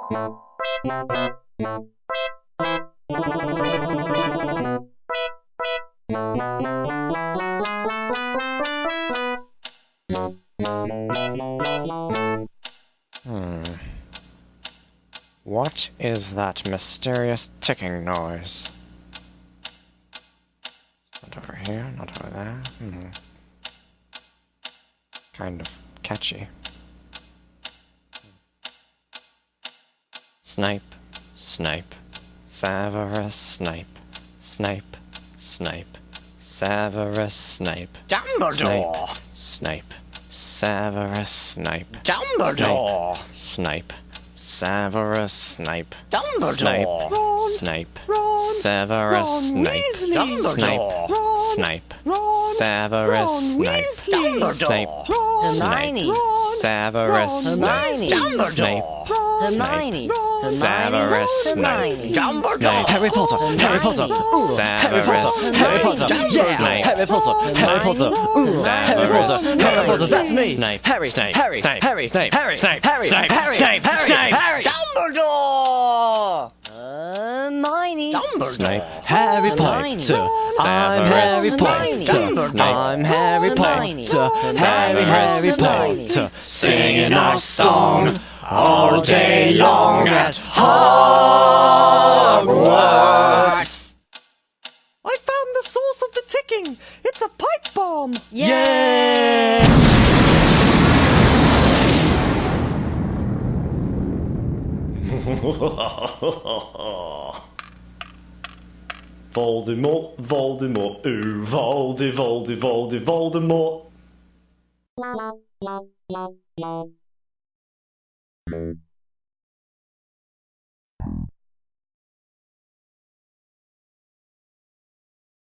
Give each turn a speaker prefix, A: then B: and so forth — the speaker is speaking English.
A: What is that mysterious ticking noise? Not over here, not over there. Kind of catchy. Snape, Snape, Severus Snape, Snape, Snape, Severus Snape,
B: Dumbledore!
A: Snape, Severus Snape,
B: Dumbledore!
A: Snape, Severus Snape,
B: Dumbledore!
A: Snape, Severus Snape,
B: Dumbledore!
A: Snape, Severus Snape, Snape,
B: Hermione!
A: Severus Snape, Snape,
B: Hermione!
A: Severus Snape,
B: Dumbledore!
A: Harry Potter, Harry Potter, Severus
B: Harry Potter,
A: Snape,
B: Harry Potter, Harry Potter, Harry Potter, Harry Potter, that's me!
A: Snape,
B: Harry,
A: Snape,
B: Harry,
A: Snape,
B: Harry,
A: Snape,
B: Harry,
A: Snape,
B: Harry,
A: Snape,
B: Harry,
A: Snape,
B: Harry,
A: Snape,
B: Harry,
C: Dumbledore!
B: Hermione!
A: Snape,
C: Harry
B: Hermione.
C: Potter. I'm Harry
B: Hermione.
C: Potter. I'm Harry
B: Hermione.
C: Potter. Harry
B: Hermione.
C: Potter.
A: singing our song all day long at Hogwarts.
C: I found the source of the ticking. It's a pipe bomb.
B: Yay!
D: Voldemort, Voldemort, ooh, Voldemort.